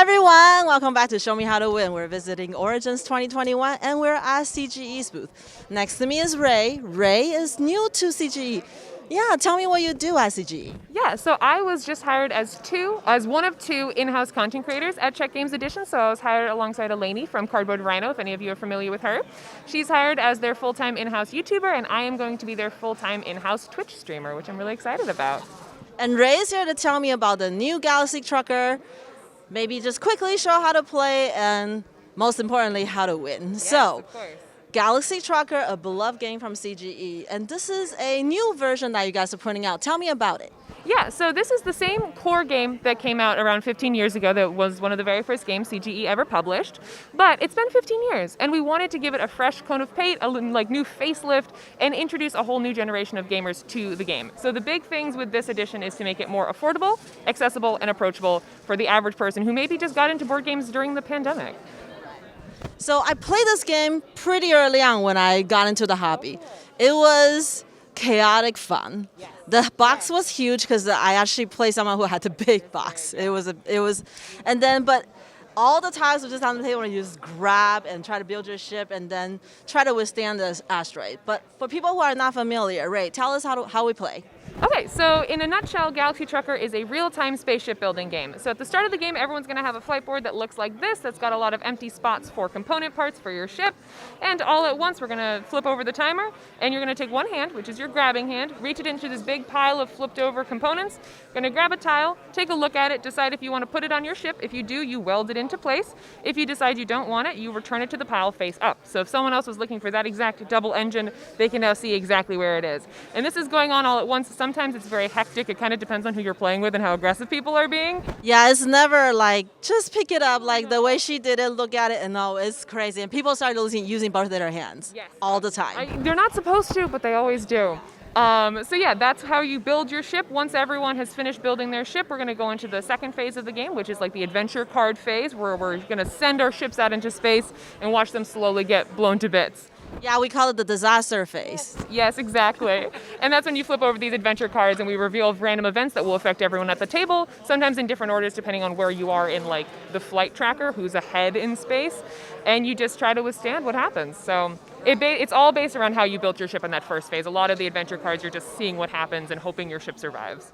everyone, welcome back to Show Me How to Win. We're visiting Origins 2021 and we're at CGE's booth. Next to me is Ray. Ray is new to CGE. Yeah, tell me what you do at CGE. Yeah, so I was just hired as one of two in-house content creators at Czech Games Edition. So I was hired alongside Eleni from Cardboard Rhino, if any of you are familiar with her. She's hired as their full-time in-house YouTuber, and I am going to be their full-time in-house Twitch streamer, which I'm really excited about. And Ray is here to tell me about the new Galaxy Trucker. Maybe just quickly show how to play and most importantly, how to win. Yes, so, of course. Galaxy Trucker, a beloved game from CGE, and this is a new version that you guys are putting out. Tell me about it. Yeah, so this is the same core game that came out around 15 years ago that was one of the very first games CGE ever published, but it's been 15 years, and we wanted to give it a fresh coat of paint, a new facelift, and introduce a whole new generation of gamers to the game. So the big things with this edition is to make it more affordable, accessible, and approachable for the average person who maybe just got into board games during the pandemic. So I played this game pretty early on when I got into the hobby. It was chaotic fun. The box was huge because I actually played someone who had the big box. But all the tiles were just on the table and you just grab and try to build your ship and then try to withstand the asteroid. But for people who are not familiar, Ray, tell us how we play. Okay, so in a nutshell, Galaxy Trucker is a real-time spaceship building game. So at the start of the game, everyone's going to have a flight board that looks like this, that's got a lot of empty spots for component parts for your ship. And all at once, we're going to flip over the timer, and you're going to take one hand, which is your grabbing hand, reach it into this big pile of flipped-over components, going to grab a tile, take a look at it, decide if you want to put it on your ship. If you do, you weld it into place. If you decide you don't want it, you return it to the pile face up. So if someone else was looking for that exact double engine, they can now see exactly where it is. And this is going on all at once. Sometimes it's very hectic. It kind of depends on who you're playing with and how aggressive people are being. Yeah, it's never like, just pick it up, like the way she did it, look at it, and no, it's crazy. And people start using both of their hands all the time. They're not supposed to, but they always do. So yeah, that's how you build your ship. Once everyone has finished building their ship, we're going to go into the second phase of the game, which is like the adventure card phase, where we're going to send our ships out into space and watch them slowly get blown to bits. Yeah, we call it the disaster phase. Yes, exactly. And that's when you flip over these adventure cards and we reveal random events that will affect everyone at the table, sometimes in different orders depending on where you are in like the flight tracker, who's ahead in space, and you just try to withstand what happens. So it's all based around how you built your ship in that first phase. A lot of the adventure cards, you're just seeing what happens and hoping your ship survives.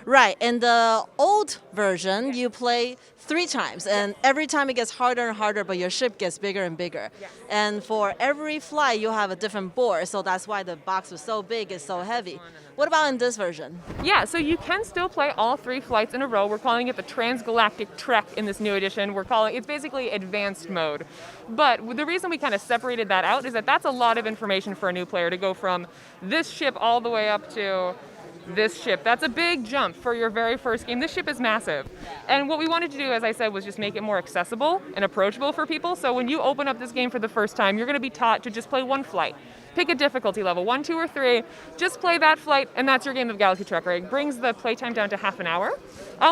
Right, in the old version, you play 3 times, and every time it gets harder and harder, but your ship gets bigger and bigger. And for every flight, you have a different board, so that's why the box was so big, it's so heavy. What about in this version? Yeah, so you can still play all 3 flights in a row. We're calling it the Transgalactic Trek in this new edition. It's basically advanced mode. But the reason we kind of separated that out is that that's a lot of information for a new player to go from this ship all the way up to this ship. That's a big jump for your very first game. This ship is massive. And what we wanted to do, as I said, was just make it more accessible and approachable for people. So when you open up this game for the first time, you're going to be taught to just play one flight. Pick a difficulty level, 1, 2, or 3. Just play that flight, and that's your game of Galaxy Trucker. It brings the playtime down to half an hour,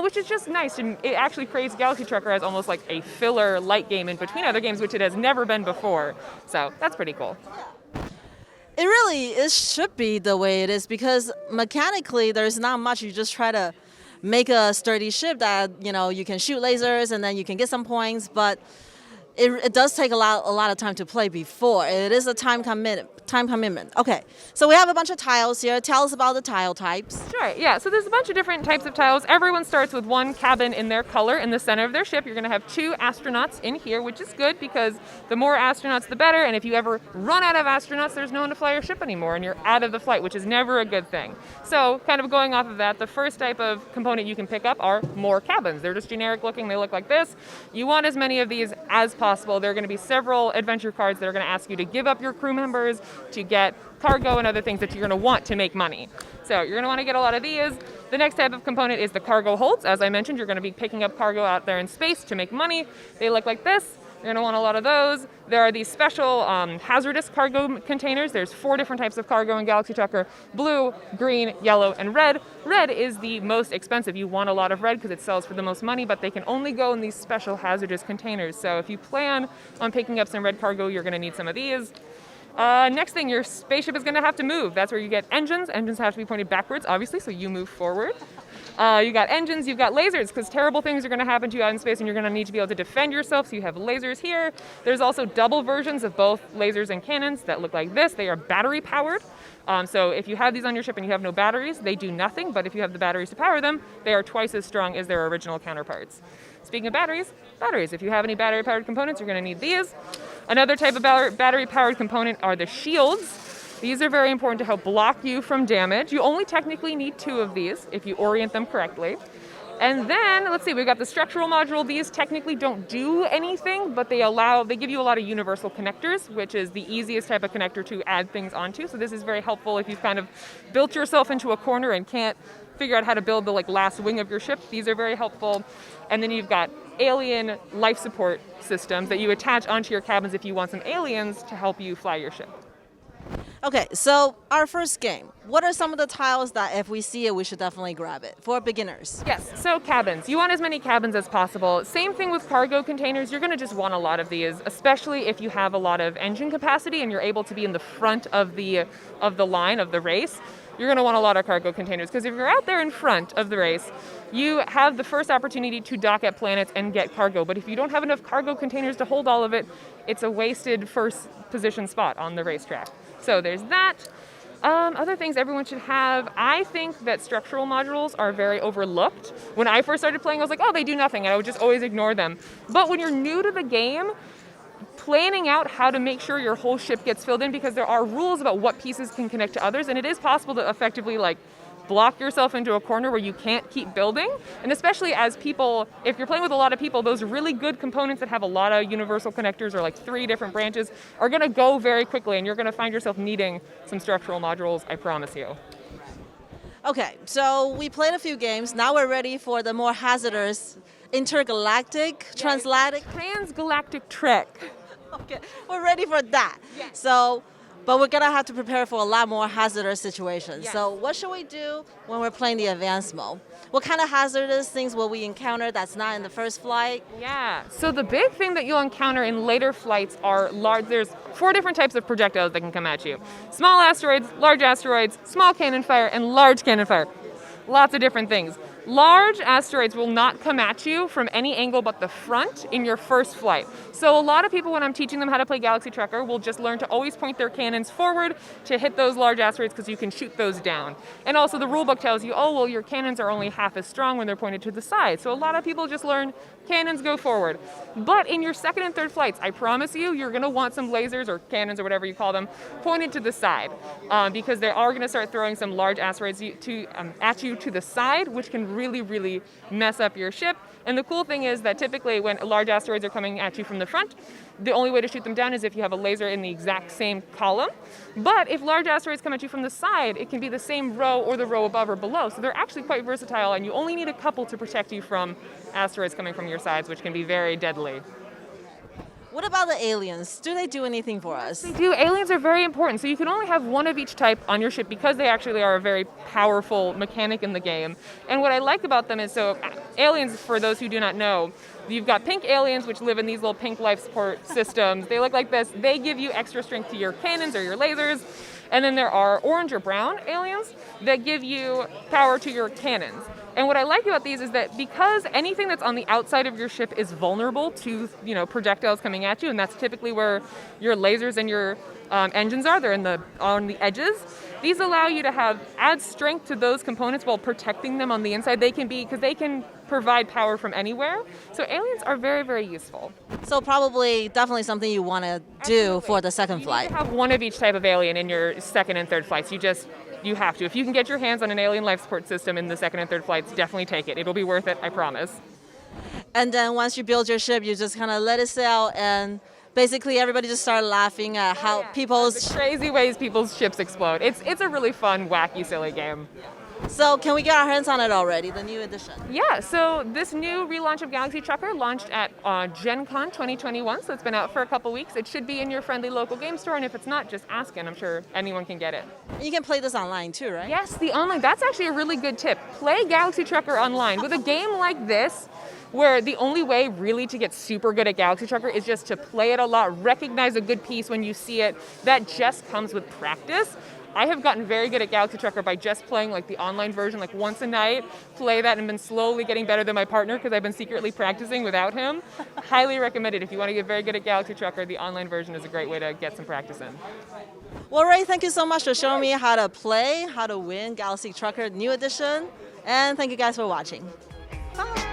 which is just nice. And it actually creates Galaxy Trucker as almost like a filler light game in between other games, which it has never been before. So that's pretty cool. It should be the way it is because mechanically there's not much. You just try to make a sturdy ship that you can shoot lasers and then you can get some points, but it does take a lot of time to play before. It is a time commitment. Okay, so we have a bunch of tiles here. Tell us about the tile types. Sure, yeah, so there's a bunch of different types of tiles. Everyone starts with one cabin in their color in the center of their ship. You're going to have 2 astronauts in here, which is good because the more astronauts, the better. And if you ever run out of astronauts, there's no one to fly your ship anymore and you're out of the flight, which is never a good thing. So kind of going off of that, the first type of component you can pick up are more cabins. They're just generic looking. They look like this. You want as many of these as possible. There are going to be several adventure cards that are going to ask you to give up your crew members, to get cargo and other things that you're going to want to make money. So you're going to want to get a lot of these. The next type of component is the cargo holds. As I mentioned, you're going to be picking up cargo out there in space to make money. They look like this. You're going to want a lot of those. There are these special hazardous cargo containers. There's 4 different types of cargo in Galaxy Trucker: blue, green, yellow, and red. Red is the most expensive. You want a lot of red because it sells for the most money, but they can only go in these special hazardous containers. So if you plan on picking up some red cargo, you're going to need some of these. Next thing, your spaceship is going to have to move. That's where you get engines. Engines have to be pointed backwards, obviously, so you move forward. You got engines, you've got lasers, because terrible things are going to happen to you out in space and you're going to need to be able to defend yourself, so you have lasers here. There's also double versions of both lasers and cannons that look like this. They are battery powered. So if you have these on your ship and you have no batteries, they do nothing, but if you have the batteries to power them, they are twice as strong as their original counterparts. Speaking of batteries, if you have any battery-powered components, you're going to need these. Another type of battery-powered component are the shields. These are very important to help block you from damage. You only technically need 2 of these if you orient them correctly. And then, let's see, we've got the structural module. These technically don't do anything, but they give you a lot of universal connectors, which is the easiest type of connector to add things onto. So this is very helpful if you've kind of built yourself into a corner and can't figure out how to build the last wing of your ship. These are very helpful. And then you've got alien life support systems that you attach onto your cabins if you want some aliens to help you fly your ship. Okay, so our first game. What are some of the tiles that if we see it, we should definitely grab it for beginners? Yes, so cabins. You want as many cabins as possible. Same thing with cargo containers. You're going to just want a lot of these, especially if you have a lot of engine capacity and you're able to be in the front of the line of the race. You're going to want a lot of cargo containers, because if you're out there in front of the race, you have the first opportunity to dock at planets and get cargo. But if you don't have enough cargo containers to hold all of it, it's a wasted first position spot on the racetrack. So there's that. Other things everyone should have, I think that structural modules are very overlooked. When I first started playing, I was like, oh, they do nothing, and I would just always ignore them. But when you're new to the game, planning out how to make sure your whole ship gets filled in, because there are rules about what pieces can connect to others, and it is possible to effectively block yourself into a corner where you can't keep building. And especially as people, if you're playing with a lot of people, those really good components that have a lot of universal connectors or 3 different branches are going to go very quickly, and you're going to find yourself needing some structural modules, I promise you. Okay, so we played a few games. Now we're ready for the more hazardous intergalactic, transgalactic trek. Okay, we're ready for that. Yes. But we're gonna have to prepare for a lot more hazardous situations. Yes. So what should we do when we're playing the advanced mode? What kind of hazardous things will we encounter that's not in the first flight? Yeah, so the big thing that you'll encounter in later flights are there's 4 different types of projectiles that can come at you. Small asteroids, small cannon fire, and large cannon fire. Lots of different things. Large asteroids will not come at you from any angle but the front in your first flight. So a lot of people, when I'm teaching them how to play Galaxy Trucker, will just learn to always point their cannons forward to hit those large asteroids, because you can shoot those down. And also the rulebook tells you, oh, well, your cannons are only half as strong when they're pointed to the side. So a lot of people just learn cannons go forward. But in your second and third flights, I promise you, you're going to want some lasers or cannons or whatever you call them pointed to the side, because they are going to start throwing some large asteroids at you to the side, which can really, really mess up your ship. And the cool thing is that typically when large asteroids are coming at you from the front, the only way to shoot them down is if you have a laser in the exact same column. But if large asteroids come at you from the side, it can be the same row or the row above or below. So they're actually quite versatile, and you only need a couple to protect you from asteroids coming from your sides, which can be very deadly. What about the aliens? Do they do anything for us? They do. Aliens are very important. So you can only have one of each type on your ship, because they actually are a very powerful mechanic in the game. And what I like about them is, so aliens, for those who do not know, you've got pink aliens, which live in these little pink life support systems. They look like this. They give you extra strength to your cannons or your lasers. And then there are orange or brown aliens that give you power to your cannons. And what I like about these is that because anything that's on the outside of your ship is vulnerable to, projectiles coming at you, and that's typically where your lasers and your engines are. They're on the edges. These allow you to add strength to those components while protecting them on the inside. Because they can provide power from anywhere. So aliens are very, very useful. So definitely something you want to do for the second flight. You have one of each type of alien in your second and third flights. You have to. If you can get your hands on an alien life support system in the second and third flights, definitely take it. It'll be worth it, I promise. And then once you build your ship, you just kind of let it sail, and basically everybody just started laughing at how the crazy ways people's ships explode. It's a really fun, wacky, silly game. So can we get our hands on it already, the new edition? Yeah, so this new relaunch of Galaxy Trucker launched at Gen Con 2021, so it's been out for a couple weeks. It should be in your friendly local game store, and if it's not, just ask, and I'm sure anyone can get it. You can play this online too, right? Yes, the online. That's actually a really good tip. Play Galaxy Trucker online. With a game like this, where the only way really to get super good at Galaxy Trucker is just to play it a lot, recognize a good piece when you see it. That just comes with practice. I have gotten very good at Galaxy Trucker by just playing like the online version like once a night, play that, and been slowly getting better than my partner because I've been secretly practicing without him. Highly recommended. If you want to get very good at Galaxy Trucker, the online version is a great way to get some practice in. Well, Ray, thank you so much for showing me how to play, how to win Galaxy Trucker New Edition, and thank you guys for watching. Bye.